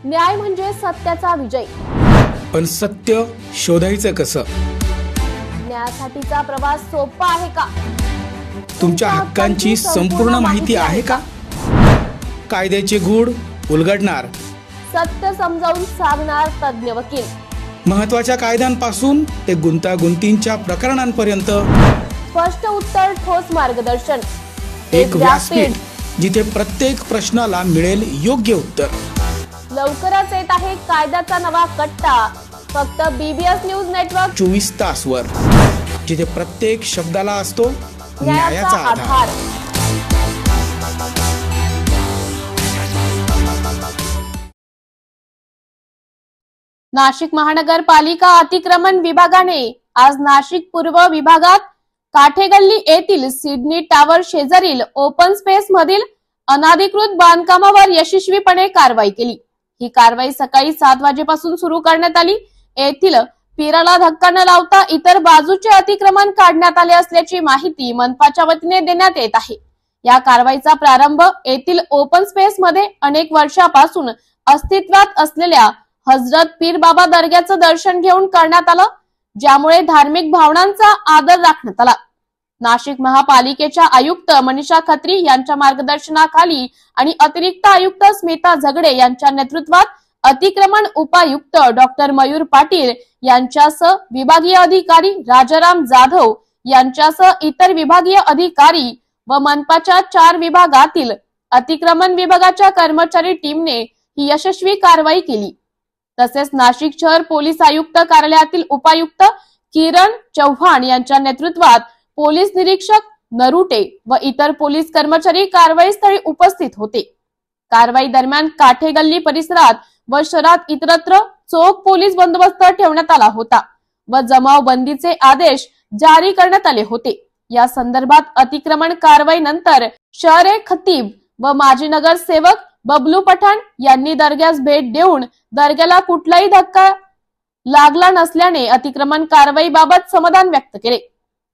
न्याय म्हणजे सत्याचा विजय। पण सत्य शोधायचं कसं? न्यायासाठीचा प्रवास सोपा आहे का? तुमच्या हक्कांची संपूर्ण माहिती आहे का? कायद्याचे गूढ उलगडणार, सत्य समजावून सांगणार तज्ञ वकील। महत्त्वाच्या कायद्यांपासून ते गुंतागुंतींच्या प्रकरणांपर्यंत स्पष्ट उत्तर, ठोस मार्गदर्शन। एक व्यासपीठ जिथे प्रत्येक प्रश्नाला मिळेल योग्य उत्तर। लवकरच येत आहे कायद्याचा नवा कट्टा, फक्त BBS न्यूज नेटवर्क 24 तासवर, जिथे प्रत्येक शब्दाला असतो न्यायाचा आधार। नाशिक महानगरपालिका अतिक्रमण विभागाने आज नाशिक पूर्व विभागात काठेगल्ली येथील सिडनी टावर शेजारील ओपन स्पेस मधील अनाधिकृत बांधकामावर यशस्वीपणे कारवाई केली। ही कारवाई सकाळी 7 वाजेपासून सुरू करण्यात आली। येथील पिराला धक्का न लावता इतर बाजूचे अतिक्रमण काढण्यात आले असल्याची माहिती मनपाच्या वतीने देण्यात येत आहे। या कारवाईचा प्रारंभ येथील ओपन स्पेस मध्ये अनेक वर्षापासून अस्तित्वात असलेल्या हजरत पीर बाबा दर्ग्याचं दर्शन घेऊन करण्यात आलं, ज्यामुळे धार्मिक भावनांचा आदर राखण्यात आला। नाशिक महापालिकेच्या आयुक्त मनीषा खत्री यांच्या मार्गदर्शनाखाली आणि अतिरिक्त आयुक्त स्मिता झगडे यांच्या नेतृत्वात अतिक्रमण उपायुक्त डॉक्टर मयूर पाटील यांच्यासह विभागीय अधिकारी राजाराम जाधव यांच्यासह इतर विभागीय अधिकारी व मनपाच्या 4 विभागातील अतिक्रमण विभागाच्या कर्मचारी टीमने ही यशस्वी कारवाई केली। तसेच नाशिक शहर पोलीस आयुक्त कार्यालयातील उपायुक्त किरण चव्हाण यांच्या नेतृत्वात पोलीस निरीक्षक नरुटे व इतर पोलीस कर्मचारी कारवाई स्थळी उपस्थित होते। कारवाई दरम्यान काठेगल्ली परिसरात व शहरात इतरत्र चोख पोलीस बंदोबस्त ठेवण्यात आला होता व जमावबंदीचे आदेश जारी करण्यात आले होते। या संदर्भात अतिक्रमण कारवाई नंतर शहर खतीब व माजी नगरसेवक बबलू पठाण यांनी दर्ग्यास भेट देऊन दर्ग्याला कुठलाही धक्का लागला नसल्याने अतिक्रमण कारवाई बाबत समाधान व्यक्त केले।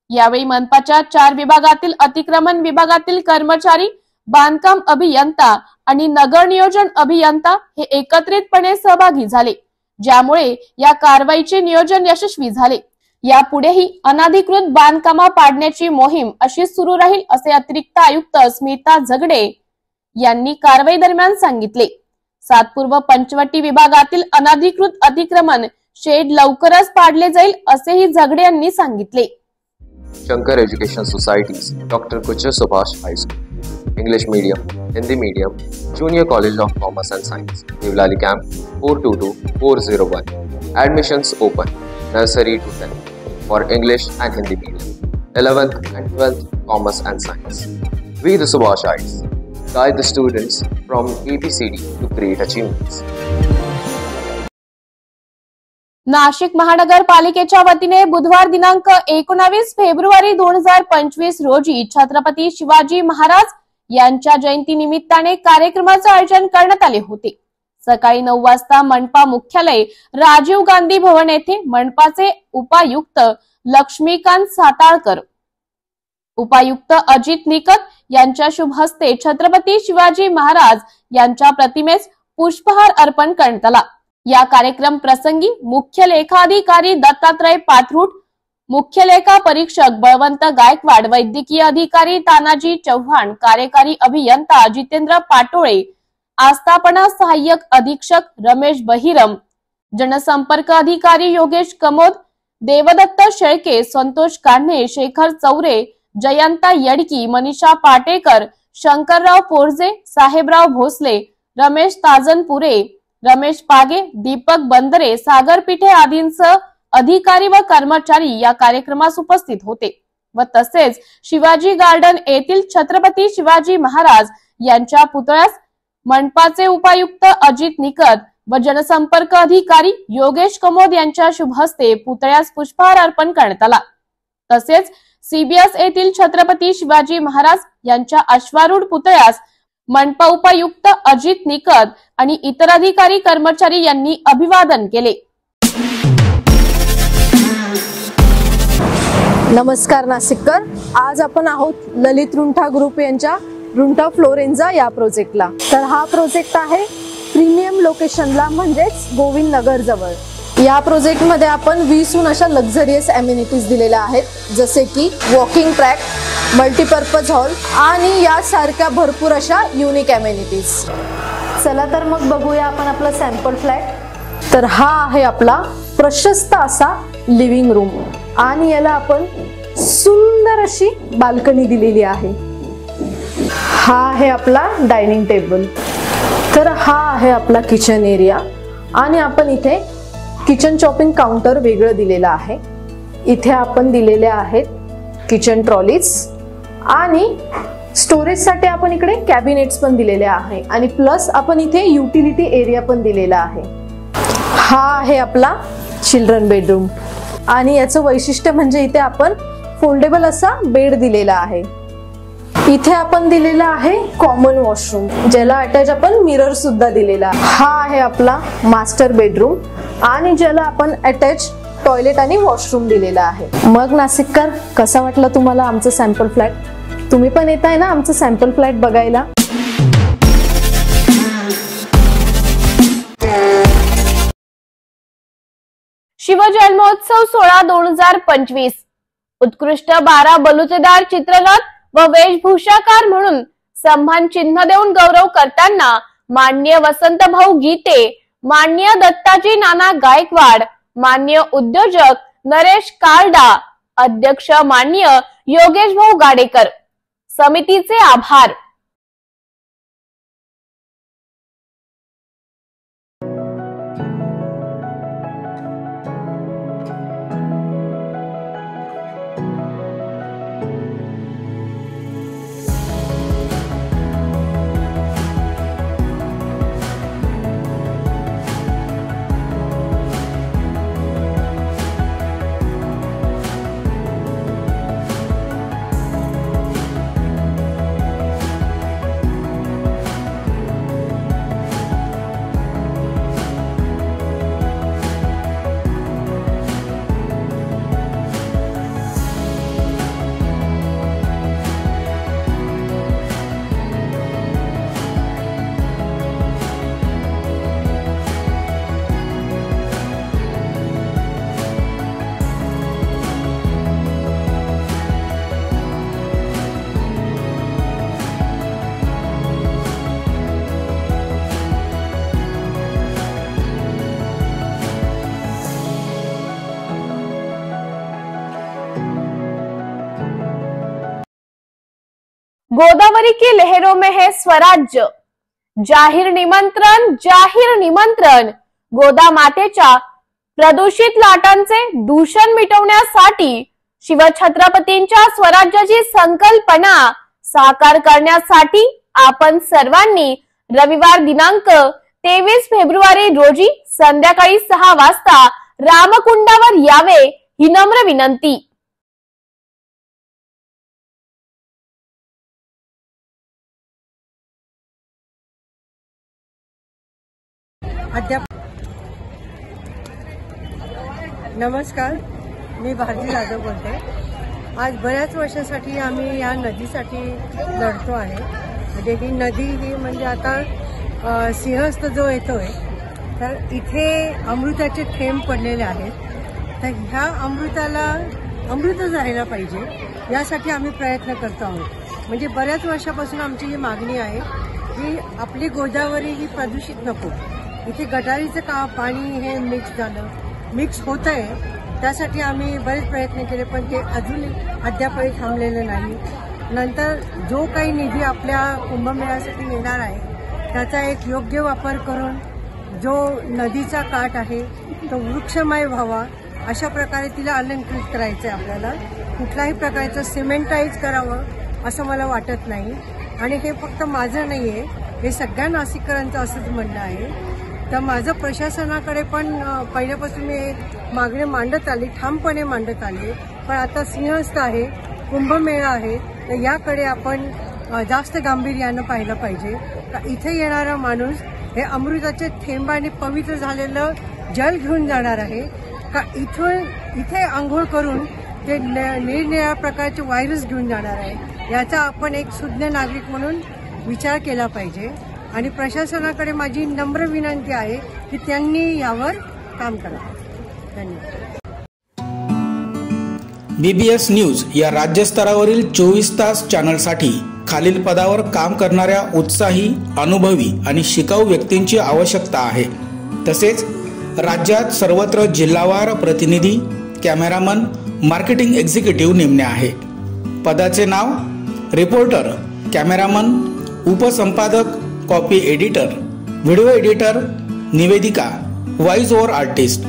यावेळी मनपाच्या 4 विभागातील अतिक्रमण विभागातील कर्मचारी, बांधकाम अभियंता आणि नगर नियोजन अभियंता हे एकत्रितपणे सहभागी झाले, ज्यामुळे या कारवाईचे नियोजन यशस्वी झाले। यापुढेही अनाधिकृत बांधकामा पाडण्याची मोहीम अशीच सुरू राहील असे अतिरिक्त आयुक्त स्मिता झगडे यांनी कारवाई दरम्यान सांगितले। सातपूर्व पंचवटी विभागातील अनाधिकृत अतिक्रमण शेड लवकरच पाडले जाईल असेही झगडे यांनी सांगितले। Shankar education societies, doctor Kuchar Subhash high school, English medium, Hindi medium, junior college of commerce and science, Devlali camp 422401। Admissions open, nursery to 10th for English and Hindi medium, 11th and 12th commerce and science. We the Subhashites guide the students from ABCD to great achievements. Nashik महानगरपालिकेच्या वतीने बुधवार दिनांक 19 February 2025 रोजी छत्रपती शिवाजी महाराज यांच्या जयंती निमित्ताने कार्यक्रमाचे आयोजन करण्यात आले होते। सकाळी 9 वाजता मनपा मुख्यालय राजीव गांधी भवन येथे मनपाचे उपायुक्त लक्ष्मीकांत साताळकर, उपायुक्त अजित निकत यांच्या शुभ हस्ते छत्रपती शिवाजी महाराज यांच्या प्रतिमेस पुष्पहार अर्पण करण्यात आला। या कार्यक्रम प्रसंगी मुख्य लेखाधिकारी दत्तात्रय पाथरूट, मुख्य लेखा परीक्षक बळवंत गायकवाड, वैद्यकीय अधिकारी तानाजी चव्हाण, कार्यकारी अभियंता जितेंद्र पाटोळे, आस्थापना सहाय्यक अधीक्षक रमेश बहिरम, जनसंपर्क अधिकारी योगेश कमोद, देवदत्त शेळके, संतोष कान्हे, शेखर चौरे, जयंता यडकी, मनीषा पाटेकर, शंकरराव पोरजे, साहेबराव भोसले, रमेश ताजनपुरे, रमेश पागे, दीपक बंदरे, सागर पिठे आदींसह अधिकारी व कर्मचारी या कार्यक्रमास उपस्थित होते व तसेच शिवाजी गार्डन येथील छत्रपती शिवाजी महाराज यांच्या पुतळ्यास मनपाचे उपायुक्त अजित निकत व जनसंपर्क अधिकारी योगेश कमोद यांच्या शुभ हस्ते पुतळ्यास पुष्पहार अर्पण करण्यात आला। तसेच CBS येथील छत्रपती शिवाजी महाराज यांच्या अश्वारूढ पुतळ्यास मनपा उपायुक्त अजित निकत आणि इतर अधिकारी कर्मचारी यांनी अभिवादन केले। नमस्कार नाशिककर, आज आपण आहोत ललित रुंठा ग्रुप यांच्या रुंठा फ्लोरेंजा या प्रोजेक्टला। तर हा प्रोजेक्ट आहे प्रीमियम लोकेशनला म्हणजेच गोविंद नगर जवळ। या प्रोजेक्टमध्ये आपण 20हून अशा लक्झरियस अम्युनिटीज दिलेल्या आहेत, जसे की वॉकिंग ट्रॅक, मल्टीपर्पज हॉल आणि यासारख्या भरपूर अशा युनिक अम्युनिटीज। चला तर मग बघूया आपण आपला सॅम्पल फ्लॅट। तर हा आहे आपला प्रशस्त असा लिव्हिंग रूम आणि याला आपण सुंदर अशी बाल्कनी दिलेली आहे। हा आहे आपला डायनिंग टेबल। तर हा आहे आपला किचन एरिया आणि आपण इथे किचन चॉपिंग काउंटर वेगळं दिलेलं आहे। इथे आपण दिलेले आहेत किचन ट्रॉलीज आणि स्टोरेजसाठी आपण इकडे कॅबिनेट्स पण दिलेले आहे आणि प्लस आपण इथे युटिलिटी एरिया पण दिलेला आहे। हा आहे आपला चिल्ड्रन बेडरूम आणि याचं वैशिष्ट्य म्हणजे इथे आपण फोल्डेबल असा बेड दिलेला आहे। इथे आपण दिलेला आहे कॉमन वॉशरूम, ज्याला अटॅच आपण मिरर सुद्धा दिलेला आहे। हा आहे आपला मास्टर बेडरूम आणि ज्याला आपण अटॅच टॉयलेट आणि वॉशरूम दिलेला आहे। मग नाशिककर, कसा वाटला तुम्हाला आमचं सॅम्पल फ्लॅट? तुम्ही पण येताय ना आमचं सॅम्पल फ्लॅट बघायला? शिवजन्मोत्सव सोहळा 2025 उत्कृष्ट 12 बलुतेदार चित्ररथ व वेशभूषाकार म्हणून सन्मान चिन्ह देऊन गौरव करताना माननीय वसंतभाऊ गीते, माननीय दत्ताजी नाना गायकवाड, माननीय उद्योजक नरेश कार्डा, अध्यक्ष माननीय योगेश भाऊ गाडेकर, समितीचे आभार। गोदावरी की लहरों में है स्वराज्य, जाहीर निमंत्रण गोदा मातेच्या प्रदूषित लाटांचे दूषण मिटवण्यासाठी शिवछत्रपतींच्या स्वराज्याची संकल्पना साकार करण्यासाठी आपण सर्वांनी रविवार दिनांक 23 फेब्रुवारी रोजी संध्याकाळी 6 वाजता रामकुंडावर यावे ही नम्र विनंती। नमस्कार, मी भारती जाधव बोलते। आज बऱ्याच वर्षासाठी आम्ही या नदीसाठी लढतो आहे। म्हणजे ही नदी ही म्हणजे आता सिंहस्थ जो येतोय तर इथे अमृताचे थेंब पडलेले आहेत, तर ह्या अमृताला अमृत जायला पाहिजे यासाठी आम्ही प्रयत्न करतो आहोत। म्हणजे बऱ्याच वर्षापासून आमची ही मागणी आहे की आपली गोदावरी ही प्रदूषित नको। इथे गटारीचं पाणी हे मिक्स होत आहे, त्यासाठी आम्ही बरेच प्रयत्न केले पण ते अजून अद्यापही थांबलेले नाही। नंतर जो काही निधी आपल्या कुंभमेळ्यासाठी येणार आहे त्याचा एक योग्य वापर करून जो नदीचा काठ आहे तो वृक्षमय व्हावा, अशा प्रकारे तिला अलंकृत करायचं आहे आपल्याला। कुठल्याही प्रकारचं सिमेंटाईज करावं असं मला वाटत नाही आणि हे फक्त माझं नाहीये, हे सगळ्या नाशिककरांचं असंच म्हणणं आहे। तर माझं प्रशासनाकडे पण पहिल्यापासून मी मागणी मांडत आली, ठामपणे मांडत आली, पण आता सिंहस्थ आहे, कुंभमेळा आहे, तर याकडे आपण जास्त गांभीर्यानं पाहिलं पाहिजे। तर इथे येणारा माणूस हे अमृताचे थेंबाने पवित्र झालेलं जल घेऊन जाणार आहे का इथे आंघोळ करून ते निरनिराळ्या प्रकारचे व्हायरस घेऊन जाणार आहे, याचा आपण एक सुज्ञ नागरिक म्हणून विचार केला पाहिजे। आणि प्रशासनाकडे माझी नम्र विनंती आहे की त्यांनी यावर काम करावं. धन्यवाद. BBS न्यूज या राज्यस्तरावरील 24 तास चॅनलसाठी खालील पदावर काम करणाऱ्या उत्साही, अनुभवी आणि शिकाऊ व्यक्तींची आवश्यकता आहे. तसेच राज्यात सर्वत्र जिल्हावार प्रतिनिधी, कॅमेरामन, मार्केटिंग एक्झिक्युटिव्ह नेमणे आहे. पदाचे नाव: रिपोर्टर, कॅमेरामन, उपसंपादक, कॉपी एडिटर, व्हिडिओ एडिटर, निवेदिका, व्हॉइस ओव्हर आर्टिस्ट.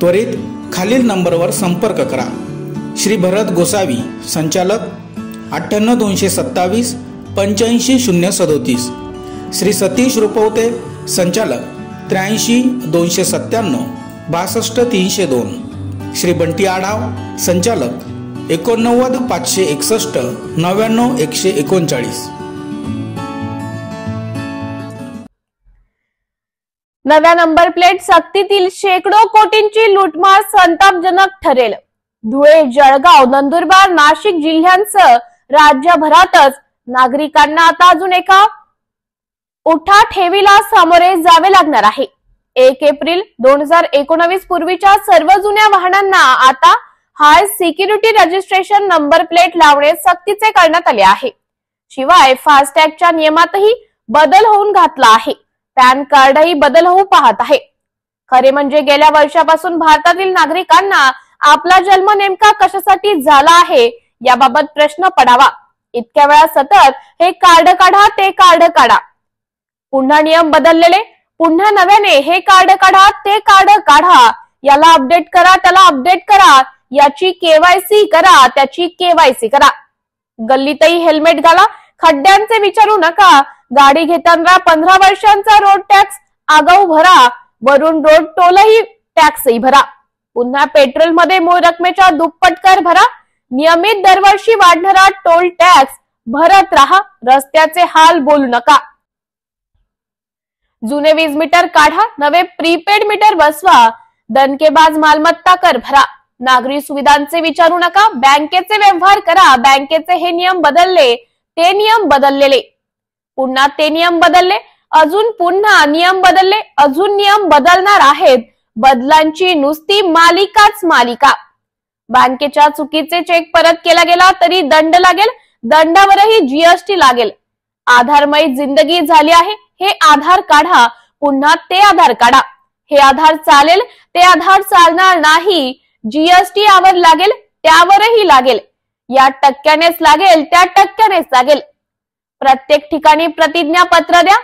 त्वरित खालील नंबरवर संपर्क करा. श्री भरत गोसावी, संचालक, 98 227 85 037. श्री सतीश रुपवते, संचालक, 83 297 62 302. श्री बंटी आढाव, संचालक, 89 561 99 139. नव्या नंबर प्लेट सक्तीतील शेकडो कोटींची लूटमार संतापजनक ठरेल. धुळे, जळगाव, नंदुरबार, नाशिक जिल्ह्यांसह राज्यभरातच नागरिकांना आता अजून एका उठाठेवीला सामोरे जावे लागणार आहे. 1 एप्रिल 2019 पूर्वीच्या सर्व जुन्या वाहनांना आता हाय सिक्युरिटी रजिस्ट्रेशन नंबर प्लेट लावणे सक्तीचे करण्यात आले आहे. शिवाय फास्टॅगच्या नियमातही बदल होऊन घातला आहे. पॅन कार्डही बदल होऊ पाहत आहे. खरे म्हणजे गेल्या वर्षापासून भारतातील नागरिकांना आपला जन्म नेमका कशासाठी झाला आहे याबाबत प्रश्न पडावा. इतक्या वेळा सतत हे कार्ड काढा, ते कार्ड काढा, पुन्हा नियम बदललेले, पुन्हा नव्याने हे कार्ड काढा, ते कार्ड काढा, याला अपडेट करा, त्याला अपडेट करा, याची केवायसी करा, त्याची केवायसी करा. गल्लीतही हेल्मेट घाला, खड्ड्यांचे विचारू नका, गाडी घेताना 15 वर्षांचा रोड टॅक्स आगाऊ भरा, वरून रोड टोलही टॅक्सही भरा, पुन्हा पेट्रोल मध्ये मूळ रकमेच्या दुप्पट कर भरा, नियमित दरवर्षी वाढणारा टोल टॅक्स भरत राहा, रस्त्याचे हाल बोलू नका. जुने वीज मीटर काढा, नवे प्रीपेड मीटर बसवा, दणकेबाज मालमत्ता कर भरा, नागरी सुविधांचे विचारू नका, बँकेचे व्यवहार करा, बँकेचे हे नियम बदलले, ते नियम बदललेले, पुन्हा ते नियम बदलले, अजून पुन्हा नियम बदलले, अजून नियम बदलणार आहेत. बदलांची नुसती मालिकाच मालिका. बँकेच्या चुकीचे चेक परत केला गेला तरी दंड लागेल, दंडावरही जीएसटी लागेल. आधारमय जिंदगी झाली आहे, हे आधार काढा, पुन्हा ते आधार काढा. हे आधार चालेल, ते आधार चालणार नाही, जीएसटी यावर लागेल, त्यावरही लागेल, या टक्क्यानेच लागेल, त्या टक्क्यानेच लागेल. प्रत्येक ठिकाणी प्रतिज्ञा पत्र द्या,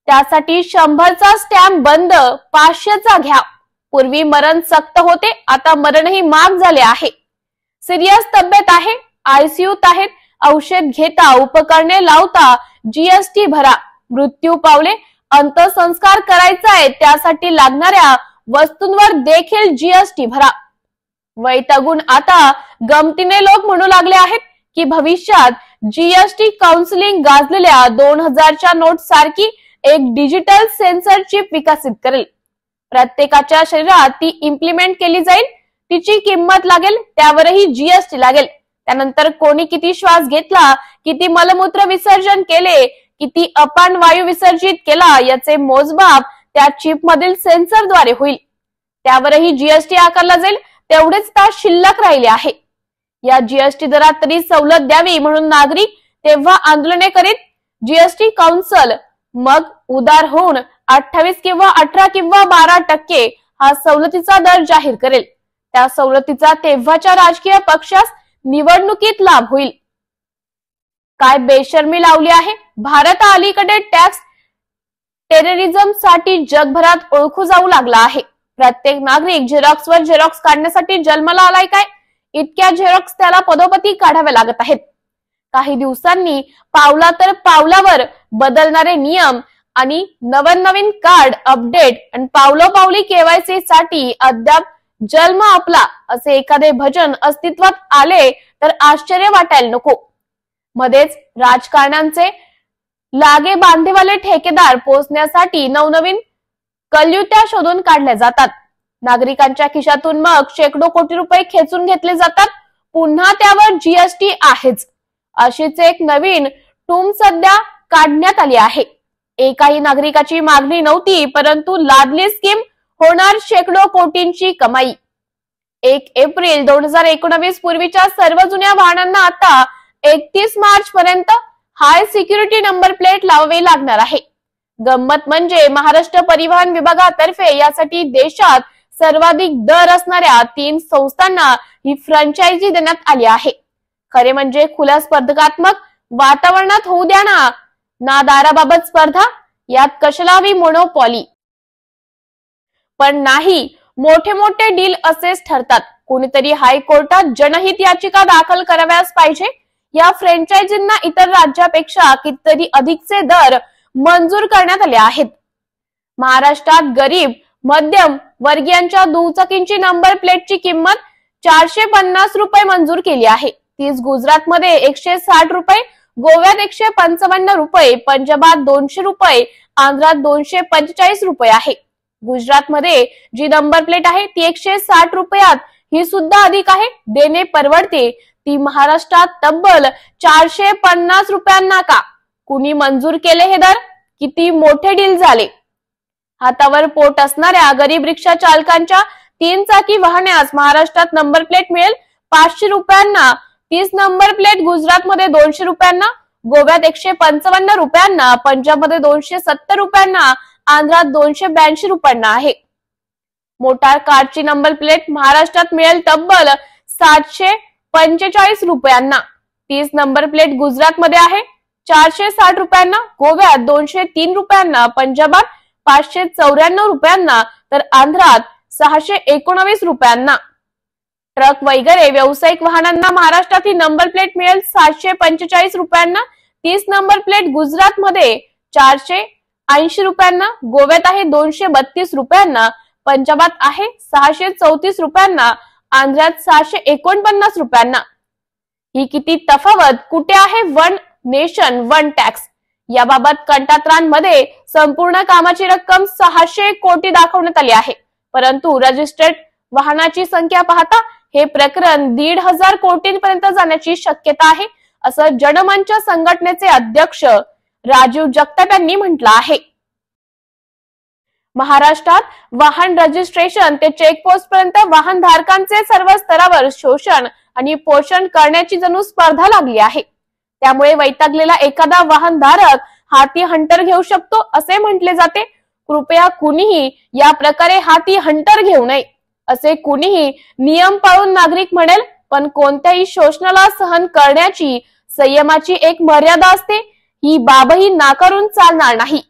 त्यासाठी 100चा स्टॅम्प बंद, 500चा घ्या. पूर्वी मरण सक्त होते, आता मरणही माग झाले आहे. सिरियस तब्येत आहे, आयसीयूत आहेत, औषध घेता, उपकरणे लावता, जीएसटी भरा. मृत्यू पावले, अंत्यसंस्कार करायचा आहे, त्यासाठी लागणाऱ्या वस्तूंवर देखील जीएसटी भरा. वैतागून आता गमतीने लोक म्हणू लागले आहेत की भविष्यात जीएसटी काउन्सिलिंग गाजलेल्या 2000च्या नोट सारखी एक डिजिटल सेन्सर चिप विकसित करेल. प्रत्येकाच्या शरीरात ती इम्प्लिमेंट केली जाईल, तिची किंमत लागेल, त्यावरही जीएसटी लागेल. त्यानंतर कोणी किती श्वास घेतला, किती मलमूत्र विसर्जन केले, किती अपान वायू विसर्जित केला, याचे मोजमाप त्या चिप मधील सेन्सरद्वारे होईल. त्यावरही जीएसटी आकारला जाईल. तेवढेच तास शिल्लक राहिले आहे. या जीएसटी दरात तरी सवलत द्यावी म्हणून नागरिक तेव्हा आंदोलने करीत. जीएसटी काउन्सिल मग उदार होऊन 28 किंवा 18 किंवा 12% हा सवलतीचा दर जाहीर करेल. त्या सवलतीचा तेव्हाच्या राजकीय पक्षास निवडणुकीत लाभ होईल. काय बेशर्मी लावली आहे. भारत अलीकडे टॅक्स टेररिझम साठी जगभरात ओळखू जाऊ लागला आहे. प्रत्येक नागरिक झेरॉक्सवर झेरॉक्स काढण्यासाठी जन्माला आलाय काय? इतक्या झेरॉक्स त्याला पदोपदी काढाव्या लागत आहेत. काही दिवसांनी पावला तर पावलावर बदलणारे नियम आणि नवनवीन कार्ड अपडेट आणि पावलोपावली केवायसी साठी अद्याप जन्म आपला असे एखादे भजन अस्तित्वात आले तर आश्चर्य वाटायला नको. मध्येच राजकारण्यांचे लागे बांधेवाले ठेकेदार पोचण्यासाठी नवनवीन कलयुत्या शोधून काढल्या जातात. नागरिकांच्या खिशातून मग शेकडो कोटी रुपये खेचून घेतले जातात. पुन्हा त्यावर जीएसटी आहेच. अशीच एक नवीन टूम सध्या काढण्यात आली आहे। एकाही नागरिकाची मागणी नव्हती, परंतु लादली स्कीम, होणार शेकडो कोटींची कमाई। 1 एप्रिल 2019 पूर्वीच्या सर्व जुन्या वाहनांना आता 31 मार्च पर्यंत हाय सिक्युरिटी नंबर प्लेट लावावी लागणार आहे। गंमत म्हणजे महाराष्ट्र परिवहन विभागातर्फे यासाठी देशात सर्वाधिक दर असणाऱ्या 3 संस्थांना ही फ्रँचायझी देण्यात आली आहे। खरे म्हणजे खुल्या स्पर्धात्मक वातावरणात होऊ द्या ना दाराबाबत स्पर्धा, यात कशाला हवी मोनोपॉली। पण नाही, मोठे मोठे डील असेच ठरतात। कोणीतरी हायकोर्टात जनहित याचिका दाखल कराव्यास पाहिजे। या फ्रँचायझींना इतर राज्यापेक्षा कितीतरी अधिकचे दर मंजूर करण्यात आले आहेत। महाराष्ट्रात गरीब मध्यम वर्गीयांच्या दुचाकींची नंबर प्लेटची किंमत 450 रुपये मंजूर केली आहे। तीच गुजरातमध्ये 160 रुपये, गोव्यात 155 रुपये, पंजाबात 200 रुपये, आंध्रात 245 रुपये आहे। गुजरातमध्ये जी नंबर प्लेट आहे ती 160 रुपयात, ही सुद्धा अधिक आहे। देणे परवडते ती महाराष्ट्रात तब्बल 450 रुपयांना का? कुणी मंजूर केले हे दर? किती मोठे डील झाले? हातावर पोट असणाऱ्या गरीब रिक्षा चालकांच्या 3 चाकी वाहनास महाराष्ट्रात नंबर प्लेट मिळेल 500 रुपयांना। 30 नंबर प्लेट गुजरातमध्ये 200 रुपयांना, गोव्यात 155 रुपयांना, पंजाबमध्ये 270 रुपयांना, आंध्रात 282 रुपयांना आहे। मोटार कारची नंबर प्लेट महाराष्ट्रात मिळेल तब्बल 745 रुपयांना। 30 नंबर प्लेट गुजरातमध्ये आहे 460 रुपयांना, गोव्यात 203 रुपयांना, पंजाबात 594 रुपयांना, तर आंध्रात 619 रुपयांना। ट्रक वगैरे व्यावसायिक वाहनांना महाराष्ट्रात ही नंबर प्लेट मिळेल 745 रुपयांना। 30 नंबर प्लेट गुजरातमध्ये 480 रुपयांना, गोव्यात आहे 232 रुपयांना, पंजाबात आहे 634 रुपयांना, आंध्रात 649 रुपयांना। ही किती तफावत? कुठे आहे वन नेशन वन टॅक्स? याबाबत कंत्राटदारांमध्ये संपूर्ण कामाची रक्कम 600 कोटी दाखवण्यात आली आहे, परंतु रजिस्टर्ड वाहनाची संख्या पाहता हे प्रकरण 1,500 कोटींपर्यंत जाण्याची शक्यता आहे, असं जनमंच संघटनेचे अध्यक्ष राजीव जगताप यांनी म्हटलं आहे। महाराष्ट्रात वाहन रजिस्ट्रेशन ते चेकपोस्ट पर्यंत वाहन धारकांचे सर्व स्तरावर शोषण आणि पोषण करण्याची जणू स्पर्धा लागली आहे। त्यामुळे वैतागलेला एखादा वाहनधारक हाती हंटर घेऊ शकतो असे म्हटले जाते। कृपया कुणीही या प्रकारे हाती हंटर घेऊ नये असे कुणीही नियम पाळून नागरिक म्हणेल, पण कोणत्याही शोषणाला सहन करण्याची संयमाची एक मर्यादा असते, ही बाबही नाकारून चालणार नाही।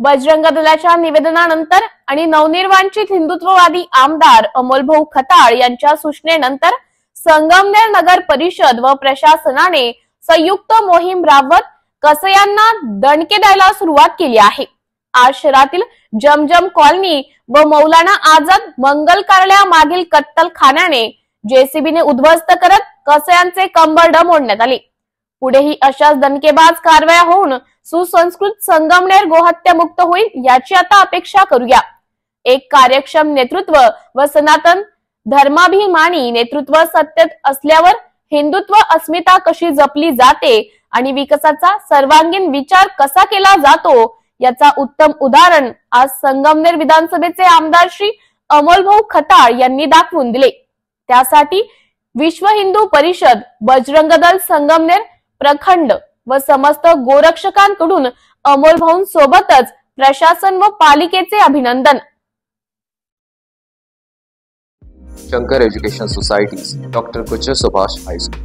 बजरंग दलाच्या निवेदनानंतर आणि नवनिर्वाचित हिंदुत्ववादी आमदार अमोलभाऊ खताळ यांच्या सूचनेनंतर संगमनेर नगर परिषद व प्रशासनाने संयुक्त मोहीम राबवत कसायांना दणके द्यायला सुरुवात केली आहे। आज शहरातील जमजम कॉलनी व मौलाना आझाद मंगल कार्यालयामागील कत्तलखान्याने जेसीबीने उद्ध्वस्त करत कसायांचे कंबरड मोडण्यात आले। पुढेही अशाच दणकेबाज कारवाया होऊन सुसंस्कृत संगमनेर गोहत्या मुक्त होईल याची आता अपेक्षा करूया। एक कार्यक्षम नेतृत्व व सनातन धर्माभिमानी नेतृत्व सत्तेत असल्यावर हिंदुत्व अस्मिता कशी जपली जाते आणि विकासाचा सर्वांगीण विचार कसा केला जातो याचा उत्तम उदाहरण आज संगमनेर विधानसभेचे आमदार श्री अमोलभाऊ खताळ यांनी दाखवून दिले। त्यासाठी विश्व हिंदू परिषद, बजरंग दल संगमनेर प्रखंड व समस्त गोरक्षकांकडून अमोलभाऊंसोबतच प्रशासन व पालिकेचे अभिनंदन। Shankar education societies, doctor Kuchar Subhash high school,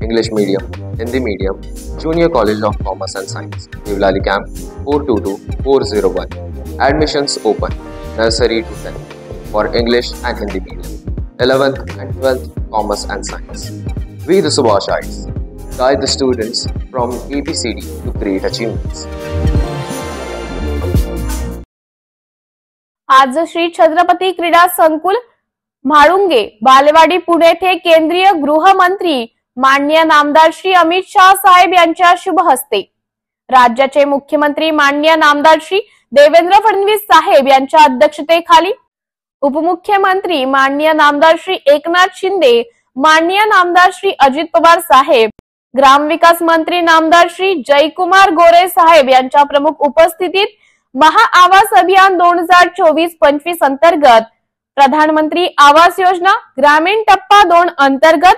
English medium, Hindi medium, junior college of commerce and science, Devlali camp 422401। Admissions open, nursery to 10th for English and Hindi medium, 11th and 12th Commerce and Science. We the Subhashites guide the students from ABCD to great achievements. आज श्री छत्रपती क्रीडा संकुल म्हाळुंगे, बालेवाडी, पुणे येथे केंद्रीय गृहमंत्री माननीय नामदार श्री अमित शाह साहेब यांच्या शुभ हस्ते, राज्याचे मुख्यमंत्री माननीय नामदार श्री देवेंद्र फडणवीस साहेब यांच्या अध्यक्षतेखाली, उपमुख्यमंत्री माननीय नामदार श्री एकनाथ शिंदे, माननीय नामदार श्री अजित पवार साहेब, ग्रामविकास मंत्री नामदार श्री जयकुमार गोरे साहेब यांच्या प्रमुख उपस्थितीत महाआवास अभियान 2024-25 अंतर्गत प्रधानमंत्री आवास योजना ग्रामीण टप्पा 2 अंतर्गत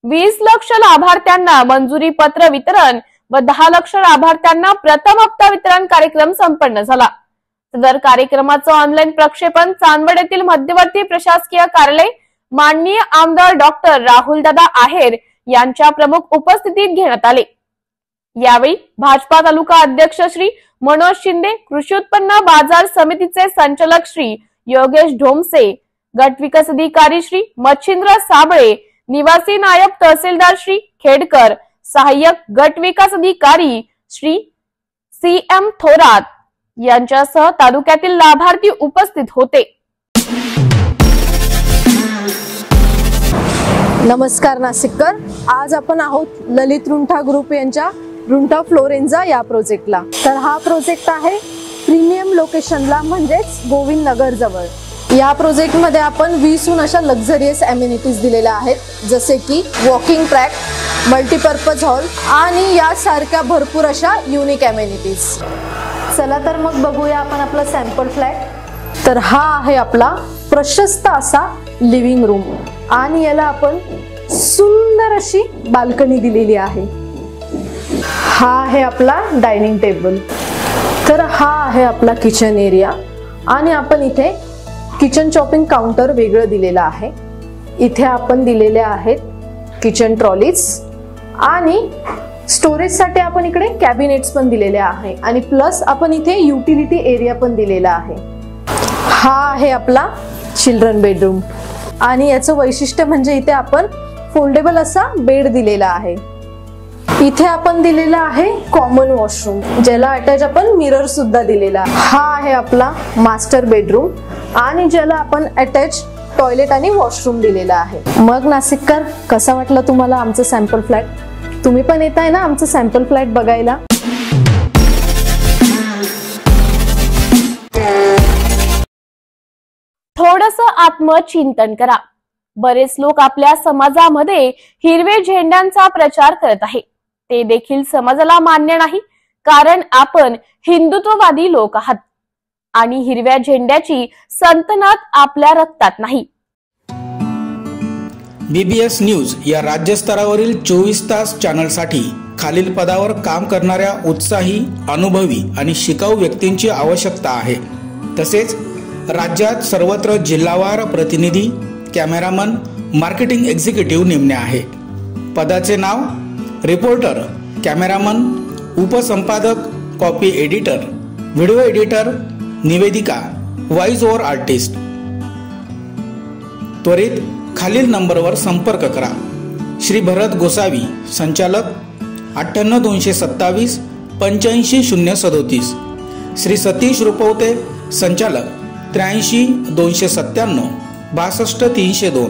20 लाख लाभार्थ्यांना मंजुरी पत्र वितरण व 10 लाख लाभार्थ्यांना प्रथम हप्ता वितरण कार्यक्रम संपन्न झाला। सदर कार्यक्रमाचं ऑनलाईन प्रक्षेपण चांदवड येथील मध्यवर्ती प्रशासकीय कार्यालय माननीय आमदार डॉक्टर राहुलदादा आहेर यांच्या प्रमुख उपस्थितीत घेण्यात आले। यावेळी भाजपा तालुका अध्यक्ष श्री मनोज शिंदे, कृषी उत्पन्न बाजार समितीचे संचालक श्री योगेश ढोमसे, गट विकास अधिकारी श्री मच्छिंद्र साबळे, निवासी नायब तहसीलदार श्री खेडकर, सहाय्यक गट विकास अधिकारी श्री CM थोरात यांच्यासह तालुक्यातील लाभार्थी उपस्थित होते। नमस्कार नाशिककर, आज आपण आहोत ललित रुंठा ग्रुप यांच्या रुंठा फ्लोरेन्झा या प्रोजेक्टला। तर हा प्रोजेक्ट आहे प्रीमियम लोकेशनला, म्हणजेच गोविंद नगर जवळ। या प्रोजेक्ट मध्ये आपण 20हून अशा लक्झरियस अमेनिटीज दिलेल्या आहेत, जसे की वॉकिंग ट्रॅक, मल्टीपर्पज हॉल आणि यासारख्या भरपूर अशा युनिक अमेनिटीज। चला तर मग बघूया आपण आपला सॅम्पल फ्लॅट। तर हा आहे आपला प्रशस्त असा लिव्हिंग रूम आणि याला आपण सुंदर अशी बाल्कनी दिलेली आहे। हा आहे आपला डायनिंग टेबल। तर हा आहे आपला किचन एरिया आणि आपण इथे किचन चॉपिंग काउंटर वेगळं दिलेलं आहे। इथे आपण दिलेले आहेत किचन ट्रॉलीज आणि स्टोरेज साठी आपण इकडे कॅबिनेट्स पण दिलेले आहे आणि प्लस आपण इथे युटिलिटी एरिया पण दिलेला आहे। हा आहे आपला चिल्ड्रन बेडरूम आणि याचं वैशिष्ट्य म्हणजे इथे आपण फोल्डेबल असा बेड दिलेला आहे। इथे आपण दिलेला आहे कॉमन वॉशरूम, ज्याला अटॅच आपण मिरर सुद्धा दिलेला आहे। हा आहे आपला मास्टर बेडरूम आणि ज्याला आपण अटॅच टॉयलेट आणि वॉशरूम दिलेला आहे। मग नाशिककर, कसा वाटला तुम्हाला आमचं सॅम्पल फ्लॅट? तुम्ही पण येत आहे ना आमचं सॅम्पल फ्लॅट बघायला? थोडंसं आत्मचिंतन करा। बरेच लोक आपल्या समाजामध्ये हिरवे झेंड्यांचा प्रचार करत आहे, ते देखील समाजाला मान्य नाही, कारण आपण हिंदुत्ववादी लोक आहात आणि हिरव्या झेंड्याची सल्तनत आपल्या रक्तात नाही। BBS न्यूज या राज्यस्तरावरील 24 तास चॅनलसाठी खालील पदावर काम करणाऱ्या उत्साही, अनुभवी आणि शिकाऊ व्यक्तींची आवश्यकता आहे। तसेच राज्यात सर्वत्र जिल्हावार प्रतिनिधी, कॅमेरामन, मार्केटिंग एक्झिक्युटिव्ह नेमणे आहे। पदाचे नाव: रिपोर्टर, कॅमेरामन, उपसंपादक, कॉपी एडिटर, व्हिडिओ एडिटर, निवेदिका, व्हॉइस ओव्हर आर्टिस्ट। त्वरित खालील नंबरवर संपर्क करा। श्री भरत गोसावी, संचालक, 98 227 85 037। श्री सतीश रुपवते, संचालक, 83 297 62 302।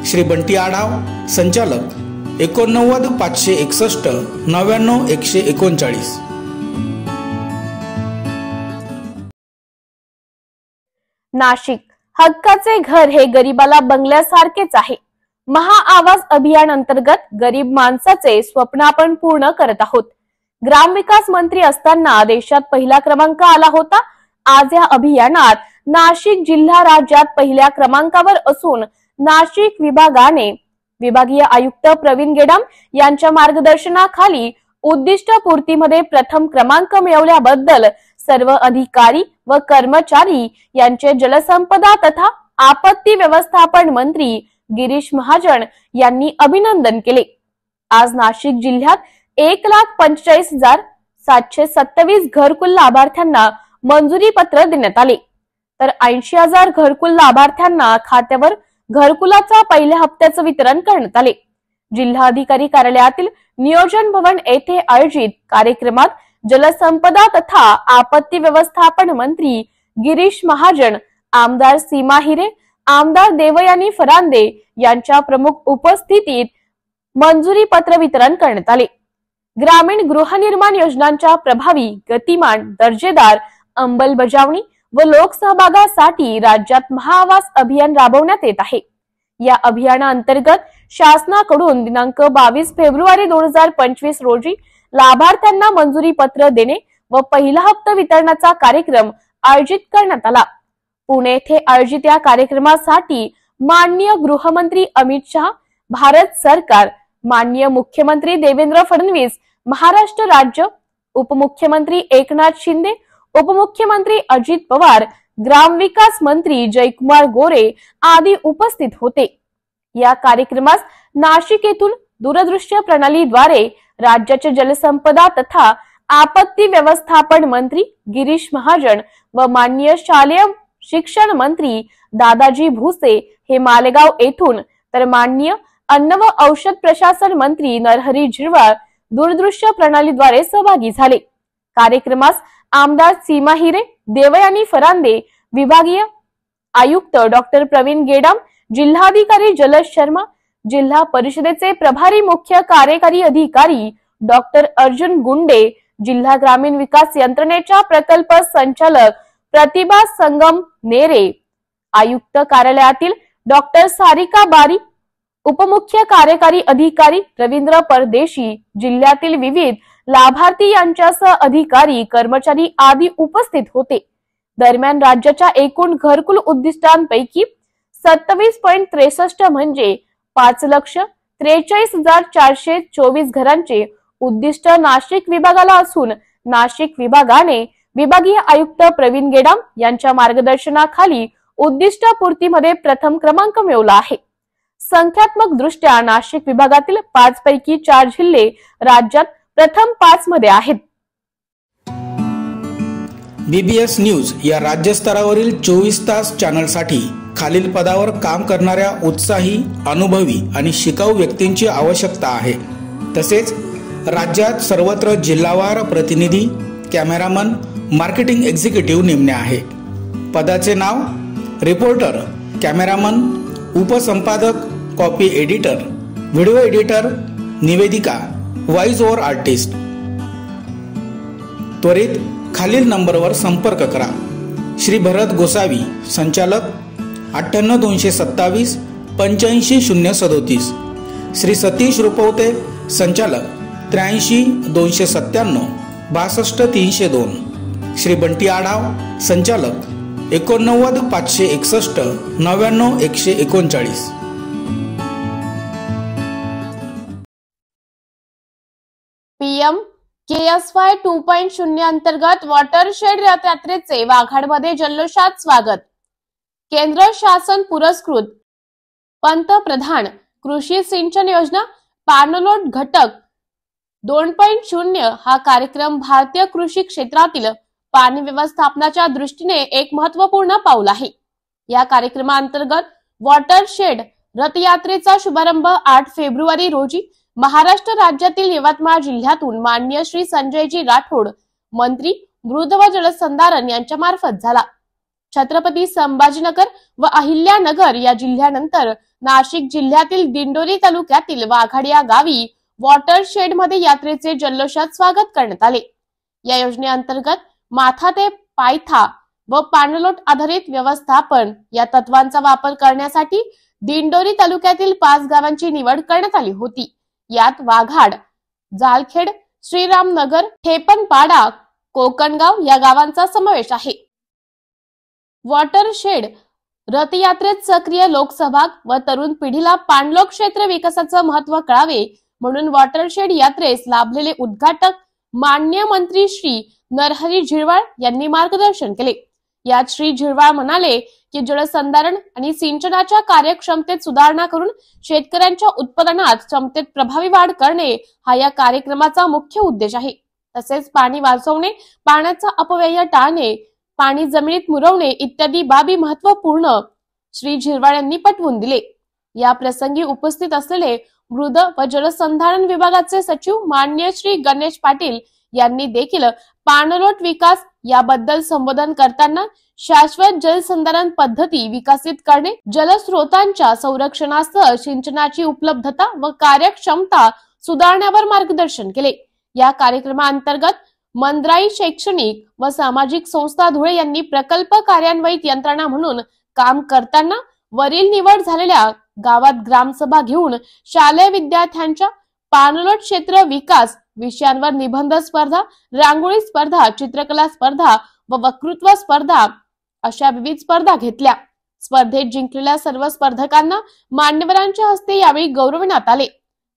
श्री बंटी आढाव, संचालक, 89 561 99 139। नाशिक हक्काचे घर हे गरीबाला बंगल्यासारखेच आहे। महाआवास अभियान अंतर्गत गरीब माणसाचे स्वप्न आपण पूर्ण करत आहोत। ग्रामविकास मंत्री असताना देशात पहिला क्रमांक आला होता. आज या अभियानात नाशिक जिल्हा राज्यात पहिल्या क्रमांकावर असून नाशिक विभागाने विभागीय आयुक्त प्रवीण गेडाम यांच्या मार्गदर्शनाखाली उद्दिष्ट पूर्तीमध्ये प्रथम क्रमांक मिळवल्याबद्दल सर्व अधिकारी व कर्मचारी यांचे जलसंपदा तथा आपत्ती व्यवस्थापन मंत्री गिरीश महाजन यांनी अभिनंदन केले. आज नाशिक जिल्ह्यात 1,45,727 घरकुल लाभार्थ्यांना मंजुरी पत्र देण्यात आले, तर 80,000 घरकुल लाभार्थ्यांना खात्यावर घरकुलाचा पहिल्या हप्त्याचं वितरण करण्यात आले. जिल्हाधिकारी कार्यालयातील नियोजन भवन येथे आयोजित कार्यक्रमात जलसंपदा तथा आपत्ती व्यवस्थापन मंत्री गिरीश महाजन, आमदार सीमा हिरे, आमदार देवयानी फरांदे यांच्या प्रमुख उपस्थितीत मंजुरी पत्र वितरण करण्यात आले. ग्रामीण गृहनिर्माण योजनांच्या प्रभावी, गतिमान, दर्जेदार अंमलबजावणी व लोकसहभागासाठी राज्यात महाआवास अभियान राबवण्यात येत आहे. या अभियानाअंतर्गत शासनाकडून दिनांक 22 फेब्रुवारी 2025 रोजी लाभार्थ्यांना मंजुरी पत्र देणे व पहिला हप्ता वितरणाचा कार्यक्रम आयोजित करण्यात आला. पुणे येथे आयोजित या कार्यक्रमासाठी माननीय गृहमंत्री अमित शहा, भारत सरकार, माननीय मुख्यमंत्री देवेंद्र फडणवीस, महाराष्ट्र राज्य, उपमुख्यमंत्री एकनाथ शिंदे, उपमुख्यमंत्री अजित पवार, ग्रामविकास मंत्री जयकुमार गोरे आदी उपस्थित होते. या कार्यक्रमास नाशिक येथून दूरदृश्य प्रणालीद्वारे राज्याचे जलसंपदा तथा आपत्ती व्यवस्थापन मंत्री गिरीश महाजन व माननीय शालेय शिक्षण मंत्री दादाजी भुसे हे मालेगाव येथून, तर माननीय अन्न व औषध प्रशासन मंत्री नरहरी झिरवाळ दूरदृश्य प्रणालीद्वारे सहभागी झाले. कार्यक्रमास आमदार सीमा हिरे, देवयानी फरांदे, विभागीय आयुक्त डॉक्टर प्रवीण गेडाम, जिल्हाधिकारी जलज शर्मा, जिल्हा परिषदेचे प्रभारी मुख्य कार्यकारी अधिकारी डॉक्टर अर्जुन गुंडे, जिल्हा ग्रामीण विकास यंत्रणेच्या प्रकल्प संचालक प्रतिभा संगम नेरे, आयुक्त कार्यालयातील डॉक्टर सारिका बारी, उपमुख्य कार्यकारी अधिकारी रवींद्र परदेशी, जिल्ह्यातील विविध लाभार्थी यांच्यासह अधिकारी, कर्मचारी आदी उपस्थित होते. दरम्यान राज्याच्या एकूण घरकुल उद्दिष्टांपैकी 27.63 म्हणजे 5,43,424 घरांचे उद्दिष्ट नाशिक विभागाला असून नाशिक विभागाने विभागीय आयुक्त प्रवीण गेडाम यांच्या मार्गदर्शनाखाली उद्दिष्ट पूर्तीमध्ये प्रथम क्रमांक मिळवला आहे. संख्यात्मक दृष्ट्या नाशिक विभागातील 5 पैकी 4 जिल्हे राज्यात प्रथम 5 मध्ये आहेत. BBS न्यूज या राज्यस्तरावरील 24 तास चॅनलसाठी खालील पदावर काम करणाऱ्या उत्साही, अनुभवी आणि शिकाऊ व्यक्तींची आवश्यकता आहे. तसेच राज्यात सर्वत्र जिल्हावार प्रतिनिधी, कॅमेरामन, मार्केटिंग एक्झिक्युटिव्ह नेमणे आहे. पदाचे नाव: रिपोर्टर, कॅमेरामन, उपसंपादक, कॉपी एडिटर, व्हिडिओ एडिटर, निवेदिका, व्हॉइस ओव्हर आर्टिस्ट. त्वरित खालील नंबरवर संपर्क करा. श्री भरत गोसावी, संचालक, 98 227 85 037. श्री सतीश रुपवते, संचालक, 83 297 62 302. श्री बंटी आढाव, संचालक, 89 561 99 139. PM KSY 2.0 अंतर्गत वॉटरशेड रथयात्रेचे वाघाडमध्ये जल्लोषात स्वागत. केंद्र शासन पुरस्कृत पंतप्रधान कृषी सिंचन योजना पाणलोट घटक 2.0 हा कार्यक्रम भारतीय कृषी क्षेत्रातील पाणी व्यवस्थापनाच्या दृष्टीने एक महत्त्वपूर्ण पाऊल आहे. या कार्यक्रमाअंतर्गत वॉटरशेड रथयात्रेचा शुभारंभ 8 फेब्रुवारी रोजी महाराष्ट्र राज्यातील यवतमाळ जिल्ह्यातून माननीय श्री संजयजी राठोड, मंत्री मृद व जलसंधारण यांच्या मार्फत झाला. छत्रपती संभाजीनगर व अहिल्यानगर या जिल्ह्यानंतर नाशिक जिल्ह्यातील दिंडोरी तालुक्यातील वाघाड या गावी वॉटरशेड मध्ये यात्रेचे जल्लोषात स्वागत करण्यात आले. या योजनेअंतर्गत माथा ते पायथा व पाणलोट आधारित व्यवस्थापन या तत्वांचा वापर करण्यासाठी दिंडोरी तालुक्यातील 5 गावांची निवड करण्यात आली होती. यात वाघाड, जालखेड, श्रीरामनगर, ठेपणपाडा, कोकणगाव या गावांचा समावेश आहे. वॉटरशेड रथयात्रेत सक्रिय लोकसहभाग व तरुण पिढीला पाणलोट क्षेत्र विकासाचं महत्त्व कळावे म्हणून वॉटरशेड यात्रेस लाभलेले उद्घाटक माननीय मंत्री श्री नरहरी झिरवाळ यांनी मार्गदर्शन केले. यात श्री झिरवाळ म्हणाले की जलसंधारण आणि सिंचनाच्या कार्यक्षमतेत सुधारणा करून शेतकऱ्यांच्या उत्पादनात क्षमतेत प्रभावी वाढ करणे हा या कार्यक्रमाचा मुख्य उद्देश आहे. तसेच पाणी वाचवणे, पाण्याचा अपव्यय टाळणे, पाणी जमिनीत मुरवणे इत्यादी बाबी महत्त्वपूर्ण श्री झिरवाळ यांनी पटवून दिले. या प्रसंगी उपस्थित असलेले मृद व जलसंधारण विभागाचे सचिव माननीय श्री गणेश पाटील यांनी देखील पाणलोट विकास याबद्दल संबोधन करताना शाश्वत जलसंधारण पद्धती विकसित करणे, जलस्रोतांच्या संरक्षणासह सिंचनाची उपलब्धता व कार्यक्षमता सुधारण्यावर मार्गदर्शन केले. या कार्यक्रमाअंतर्गत मंद्राई शैक्षणिक व सामाजिक संस्था धुळे यांनी प्रकल्प कार्यान्वित यंत्रणा म्हणून काम करताना वरील निवड झालेल्या गावात ग्रामसभा घेऊन शालेय विद्यार्थ्यांच्या पाणलोट क्षेत्र विकास विषयांवर निबंध स्पर्धा, रांगोळी स्पर्धा, चित्रकला स्पर्धा व वक्तृत्व स्पर्धा अशा विविध स्पर्धा घेतल्या. स्पर्धेत जिंकलेल्या सर्व स्पर्धकांना मान्यवरांच्या हस्ते यावेळी गौरवण्यात आले.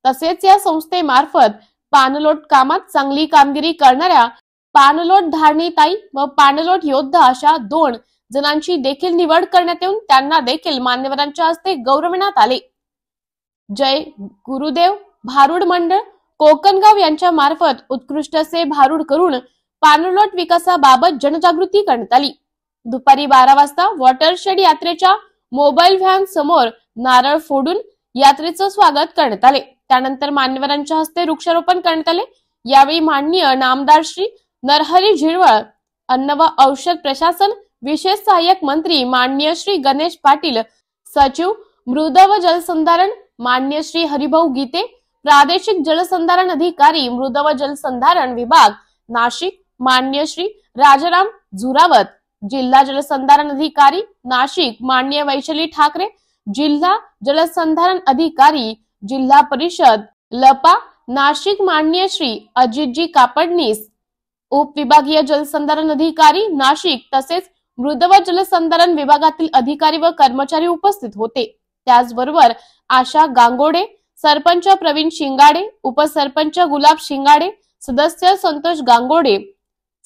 तसेच या संस्थेमार्फत पाणलोट कामात चांगली कामगिरी करणाऱ्या पाणलोट धारणीताई व पाणलोट योद्धा अशा 2 जणांची देखील निवड करण्यात येऊन त्यांना देखील मान्यवरांच्या हस्ते गौरवण्यात आले. जय गुरुदेव भारूड मंडळ कोकणगाव यांच्या मार्फत उत्कृष्ट असे भारूड करून पाणलोट विकासाबाबत जनजागृती करण्यात आली. दुपारी 12 वाजता वॉटरशेड यात्रेच्या मोबाईल व्हॅन समोर नारळ फोडून यात्रेचं स्वागत करण्यात आले. त्यानंतर मान्यवरांच्या हस्ते वृक्षारोपण करण्यात आले. यावेळी माननीय नामदार श्री नरहरी झिरवाळ, अन्न व औषध प्रशासन विशेष सहाय्यक मंत्री माननीय श्री गणेश पाटील, सचिव मृद व जलसंधारण माननीय श्री हरिभाऊ गीते, प्रादेशिक जलसंधारण अधिकारी मृद व जलसंधारण विभाग नाशिक माननीय श्री राजाराम झुरावत, जिल्हा जलसंधारण अधिकारी नाशिक माननीय वैशाली ठाकरे, जिल्हा जलसंधारण अधिकारी जिल्हा परिषद लपा नाशिक माननीय श्री अजितजी कापडनीस, उपविभागीय जलसंधारण अधिकारी नाशिक तसेच मृद व जलसंधारण विभागातील अधिकारी व कर्मचारी उपस्थित होते. त्याचबरोबर आशा गांगोडे, सरपंच प्रवीण शिंगाडे, उपसरपंच गुलाब शिंगाडे, सदस्य संतोष गांगोडे,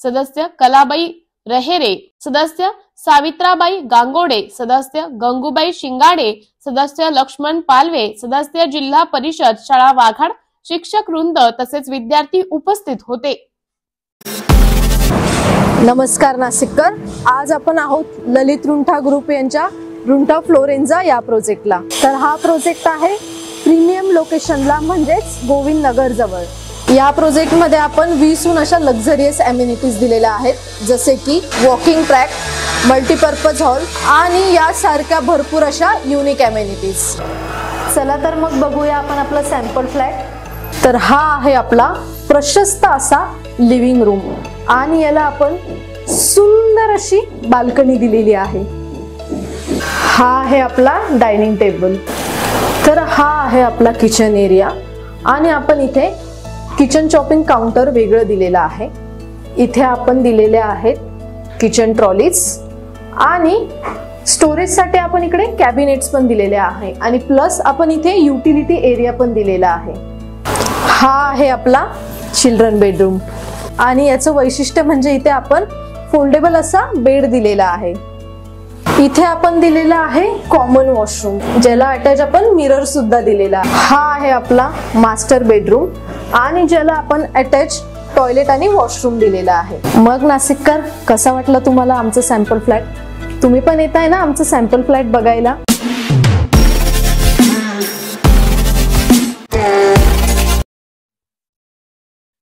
सदस्य कलाबाई रहेरे, सदस्य सावित्राबाई गांगोडे, सदस्य गंगूबाई शिंगाडे, सदस्य लक्ष्मण पालवे, सदस्य जिल्हा परिषद शाळा वाघाड, शिक्षक वृंद तसेच विद्यार्थी उपस्थित होते. नमस्कार नाशिककर, आज आपण आहोत ललित रुंठा ग्रुप यांच्या रुंठा फ्लोरेन्झा या प्रोजेक्टला. तर हा प्रोजेक्ट आहे प्रीमियम लोकेशनला म्हणजेच गोविंद नगर जवळ. या प्रोजेक्ट मध्ये आपण 20हून अशा लक्झरियस अमेनिटीज दिलेल्या आहेत, जसे की वॉकिंग ट्रॅक, मल्टीपर्पज हॉल आणि यासारख्या भरपूर अशा युनिक अमेनिटीज. चला तर मग बघूया आपण आपला सॅम्पल फ्लॅट. तर हा आहे आपला प्रशस्त असा लिव्हिंग रूम आणि याला आपण सुंदर अशी बाल्कनी दिलेली आहे. हा आहे आपला डायनिंग टेबल. तर हा आहे आपला किचन एरिया आणि आपण इथे किचन चॉपिंग काउंटर वेगळं दिलेलं आहे. इथे आपण दिलेले आहेत किचन ट्रॉलीज आणि स्टोरेजसाठी आपण इकडे कॅबिनेट्स पण दिलेले आहे आणि प्लस आपण इथे युटिलिटी एरिया पण दिलेला आहे. हा आहे आपला चिल्ड्रन बेडरूम आणि याचं वैशिष्ट्य म्हणजे इथे आपण फोल्डेबल असा बेड दिलेला आहे. इथे आपण दिलेला आहे कॉमन वॉशरूम, ज्याला अटॅच आपण मिरर सुद्धा दिलेला आहे. हा आहे आपला मास्टर बेडरूम आणि ज्याला आपण अटॅच टॉयलेट आणि वॉशरूम दिलेला आहे. मग नाशिककर, कसा वाटला तुम्हाला आमचं सॅम्पल फ्लॅट? तुम्ही पण येताय ना आमचं सॅम्पल फ्लॅट बघायला?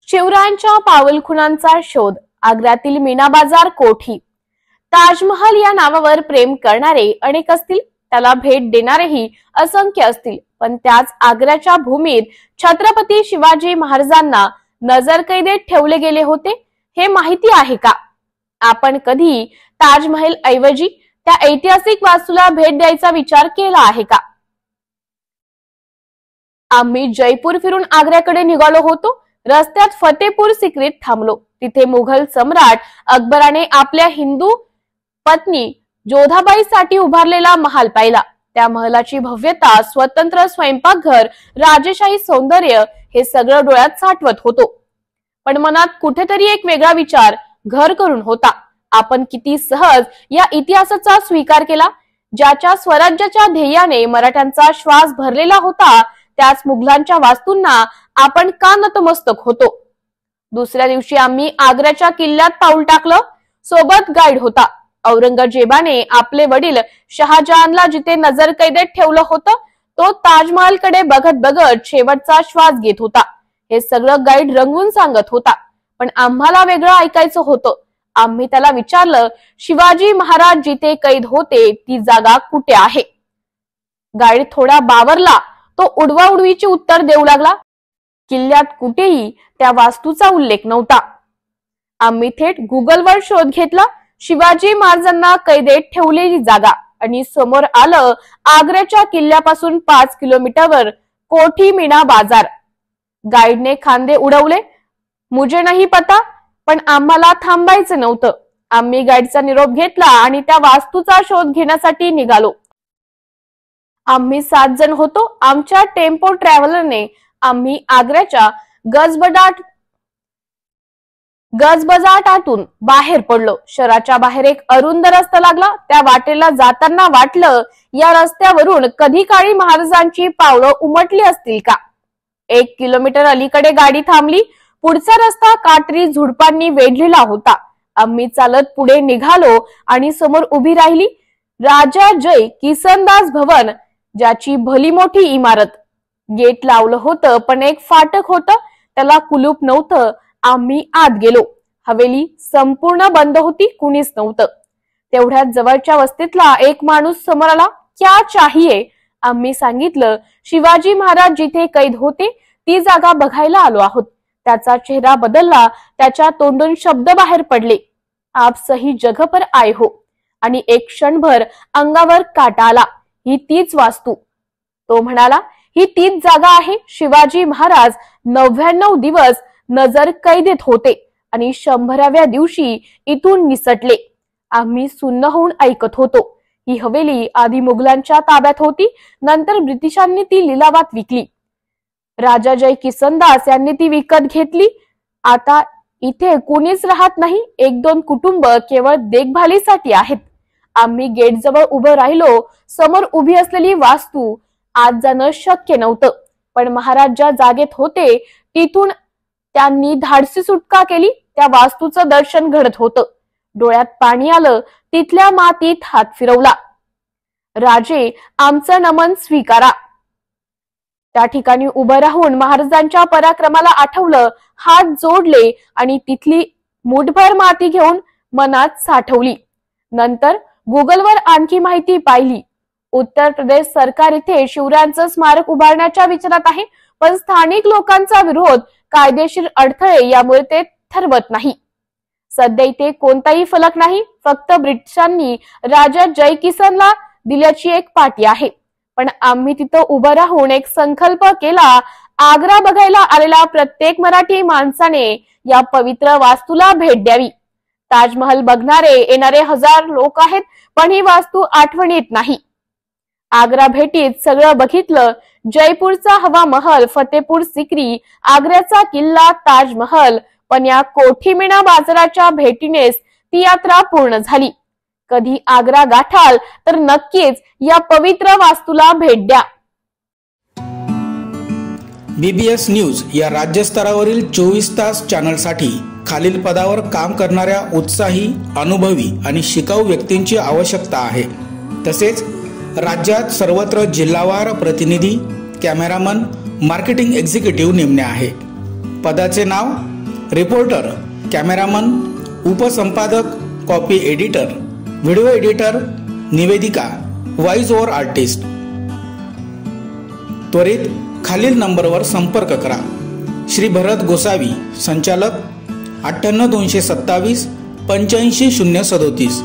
शिवरायांच्या पावलखुणांचा शोध, आग्र्यातील मीना बाजार कोठी. ताजमहल या नावावर प्रेम करणारे अनेक असतील, त्याला भेट देणारेही असंख्य असतील, पण त्याच आग्र्याच्या भूमीत छत्रपती शिवाजी महाराजांना नजरकैदेत ठेवले गेले होते हे माहिती आहे का? आपण कधी ताजमहल ऐवजी त्या ऐतिहासिक वास्तूला भेट द्यायचा विचार केला आहे का? आम्ही जयपूर फिरून आग्र्याकडे निघालो होतो. रस्त्यात फतेपूर सिक्रीत थांबलो. तिथे मुघल सम्राट अकबराने आपल्या हिंदू पत्नी जोधाबाईसाठी उभारलेला महाल पाहिला. त्या महलाची भव्यता, स्वतंत्र स्वयंपाकघर, राजेशाही सौंदर्य हे सगळं डोळ्यात साठवत होतो. पण मनात कुठेतरी एक वेगळा विचार घर करून होता. आपण किती सहज या इतिहासाचा स्वीकार केला. ज्याच्या स्वराज्याच्या ध्येयाने मराठ्यांचा श्वास भरलेला होता, त्याच मुघलांच्या वास्तूंना आपण का नतमस्तक होतो. दुसऱ्या दिवशी आम्ही आग्र्याच्या किल्ल्यात पाऊल टाकलं. सोबत गाईड होता. औरंगजेबाने आपले वडील शहाजहानला जिथे नजर कैदेत ठेवलं होतं, तो ताजमहालकडे बघत बघत शेवटचा श्वास घेत होता. हे सगळं गाईड रंगवून सांगत होता, पण आम्हाला वेगळं ऐकायचं होतं. आम्ही त्याला विचारलं, शिवाजी महाराज जिथे कैद होते ती जागा कुठे आहे? गाईड थोडा बावरला. तो उडवाउडवीची उत्तर देऊ लागला, किल्ल्यात कुठेही त्या वास्तूचा उल्लेख नव्हता. आम्ही थेट गुगलवर शोध घेतला. शिवाजी महाराजांना कैदेत ठेवलेली जागा आणि समोर आलं आग्र्याच्या किल्ल्यापासून 5 किलोमीटरवर कोठी मीना बाजार. गाईडने खांदे उडवले. मुझे नाही पता. पण आम्हाला थांबायचं नव्हतं. आम्ही गाईडचा निरोप घेतला आणि त्या वास्तूचा शोध घेण्यासाठी निघालो. आम्ही 7 जण होतो. आमच्या टेम्पो ट्रॅव्हलरने आम्ही आग्र्याच्या गजबजाटातून बाहेर पडलो. शहराच्या बाहेर एक अरुंद रस्ता लागला. त्या वाटेला जाताना वाटलं, या रस्त्यावरून कधी काळी महाराजांची पावलं उमटली असतील का. 1 किलोमीटर अलीकडे गाडी थांबली. पुढचा रस्ता काटरी झुडपांनी वेढलेला होता. आम्ही चालत पुढे निघालो आणि समोर उभी राहिली राजा जय किसनदास भवन, ज्याची भली मोठी इमारत. गेट लावलं होतं, पण एक फाटक होतं, त्याला कुलूप नव्हतं. आम्ही आत गेलो. हवेली संपूर्ण बंद होती. कुणीच नव्हतं. तेवढ्यात जवळच्या वस्तीतला एक माणूस समोर आला. क्या चाहिए? आम्ही सांगितलं, शिवाजी महाराज जिथे कैद होते ती जागा बघायला आलो आहोत. त्याचा चेहरा बदलला. त्याच्या तोंडून शब्द बाहेर पडले, आप सही जगह पर आए हो. आणि एक क्षणभर अंगावर काटा आला. ही तीच वास्तू. तो म्हणाला, ही तीच जागा आहे. शिवाजी महाराज 99 दिवस नजर कैदेत होते आणि 100व्या दिवशी इथून निसटले. आम्ही सुन्न होऊन ऐकत होतो. ही हवेली आधी मुघलांच्या ताब्यात होती. नंतर ब्रिटिशांनी ती लिलावात विकली. राजा जय किसनदास यांनी ती विकत घेतली. आता इथे कोणीच राहत नाही. 1-2 कुटुंब केवळ देखभालीसाठी आहेत. आम्ही गेट जवळ उभं राहिलो. समोर उभी असलेली वास्तू आत जाणं शक्य नव्हतं, पण महाराज ज्या जागेत होते तिथून त्यांनी धाडसी सुटका केली. त्या वास्तूचं दर्शन घडत होतं. डोळ्यात पाणी आलं. तिथल्या मातीत हात फिरवला. राजे, आमचं नमन स्वीकारा. त्या ठिकाणी उभं राहून महाराजांच्या पराक्रमाला आठवलं. हात जोडले आणि तिथली मुठभर माती घेऊन मनात साठवली. नंतर गुगलवर आणखी माहिती पाहिली. उत्तर प्रदेश सरकार इथे शिवरायांचं स्मारक उभारण्याच्या विचारात आहे, पण स्थानिक लोकांचा विरोध, कायदेशीर अडथळे यामुळे ते ठरवत नाही. सध्या इथे कोणताही फलक नाही. फक्त ब्रिटिशांनी राजा जय किसनला दिल्याची एक पाटी आहे. पण आम्ही तिथं उभं राहून एक संकल्प केला, आग्रा बघायला आलेला प्रत्येक मराठी माणसाने या पवित्र वास्तूला भेट द्यावी. ताजमहल बघणारे येणारे 1000 लोक आहेत, पण ही वास्तू आठवणीत नाही. आग्रा भेटीत सगळं बघितलं. जयपूरचा हवा महल, फतेपूर सिक्री, आग्र्याचा किल्ला, ताजमहल. पण या कोठी मीना बाजाराच्या भेटीनेच ती यात्रा पूर्ण झाली. कधी आग्रा गाठाल तर नक्कीच या पवित्र वास्तूला भेट द्या. BBS न्यूज या राज्यस्तरावरील 24 तास चॅनलसाठी खालील पदावर काम करणाऱ्या उत्साही, अनुभवी आणि शिकाऊ व्यक्तींची आवश्यकता आहे. तसेच राज्यात सर्वत्र जिल्हावार प्रतिनिधी, कॅमेरामन, मार्केटिंग एक्झिक्युटिव्ह नेमणे आहे. पदाचे नाव: रिपोर्टर, कॅमेरामन, उपसंपादक, कॉपी एडिटर, व्हिडिओ एडिटर, निवेदिका, व्हॉइस ओव्हर आर्टिस्ट. त्वरित खालील नंबरवर संपर्क करा. श्री भरत गोसावी, संचालक, 98 227 85 037.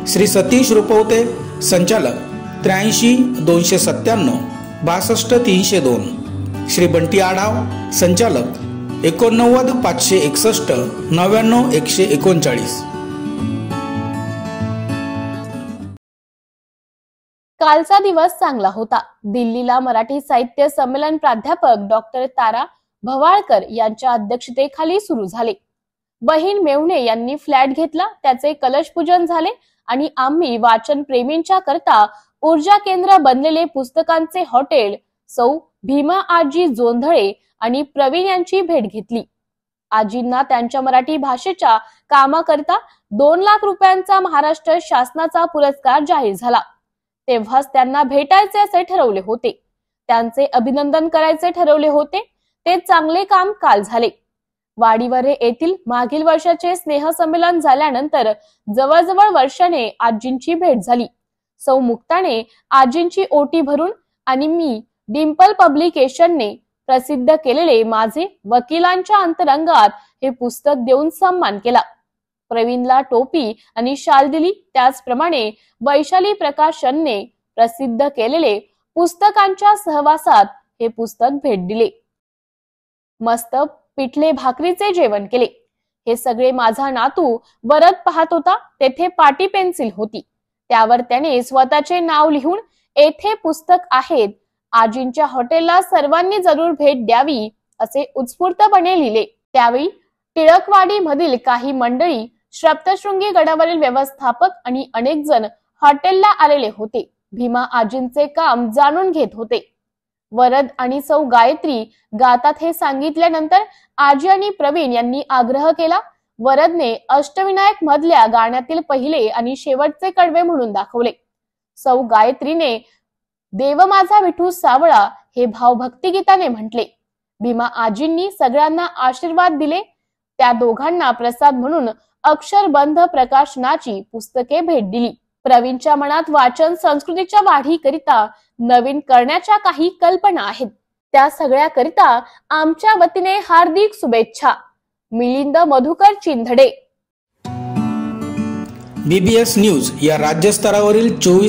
श्री सतीश रुपवते, संचालक, 83 297 62 302. श्री बंटी आढाव, संचालक, 89 561 99 139। कालचा दिवस चांगला होता। दिल्लीला मराठी साहित्य संमेलन प्राध्यापक डॉक्टर तारा भवाळकर यांच्या अध्यक्षतेखाली सुरू झाले। बहीण मेवणे यांनी फ्लॅट घेतला, त्याचे कलश पूजन झाले आणि आम्ही वाचन प्रेमींच्या करता ऊर्जा केंद्र बनलेले पुस्तकांचे हॉटेल सौ भीमा आजी जोंधळे आणि प्रवीण यांची भेट घेतली। आजींना त्यांच्या मराठी भाषेच्या कामाकरता 2 लाख रुपयांचा महाराष्ट्र शासनाचा पुरस्कार जाहीर झाला। तेव्हाच त्यांना भेटायचे असे ठरवले होते, त्यांचे अभिनंदन करायचे ठरवले होते। ते चांगले काम काल झाले। वाडीवरे येथील मागील वर्षाचे स्नेहसंमेलन झाल्यानंतर जवळजवळ वर्षाने आजींची भेट झाली। सौ मुक्ताने आजींची ओटी भरून आणि मी डिम्पल पब्लिकेशनने प्रसिद्ध केलेले माझे वकिलांच्या अंतरंगात हे पुस्तक देऊन सन्मान केला। प्रवीणला टोपी आणि शाल दिली। त्याचप्रमाणे वैशाली प्रकाशनने प्रसिद्ध केलेले पुस्तकांच्या सहवासात हे पुस्तक भेट दिले। मस्त पिठले भाकरीचे जेवण केले। हे सगळे माझा नातू वरद पाहत होता। तेथे पाटी पेन्सिल होती, त्यावर त्याने स्वतःचे नाव लिहून येथे पुस्तक आहेत, आजींच्या हॉटेलला सर्वांनी जरूर भेट द्यावी असे उत्स्फूर्तपणे लिहिले। त्यावेळी टिळकवाडी मधील काही मंडळी, सप्तशृंगी गडावरील व्यवस्थापक आणि अनेक जण हॉटेलला आलेले होते। भीमा आजींचे काम जाणून घेत होते। वरद आणि सौ गायत्री गातात हे सांगितल्यानंतर आजी आणि प्रवीण यांनी आग्रह केला। वरदने अष्टविनायक मधल्या गाण्यातील पहिले आणि शेवटचे कडवे म्हणून दाखवले। सौ गायत्रीने देव माझा विठू सावळा हे भाव भक्तिगीताने म्हटले। भीमा आजींनी सगळ्यांना आशीर्वाद दिले। त्या दोघांना प्रसाद म्हणून अक्षरबंध प्रकाशनाची पुस्तके भेट दिली। प्रवीणच्या मनात वाचन संस्कृतीच्या वाढीकरिता नवीन करण्याच्या काही कल्पना आहेत, त्या सगळ्याकरिता आमच्या वतीने हार्दिक शुभेच्छा। मिलिंद मधुकर चिंधडे। BBS न्यूज या राज्यस्तरावरील 24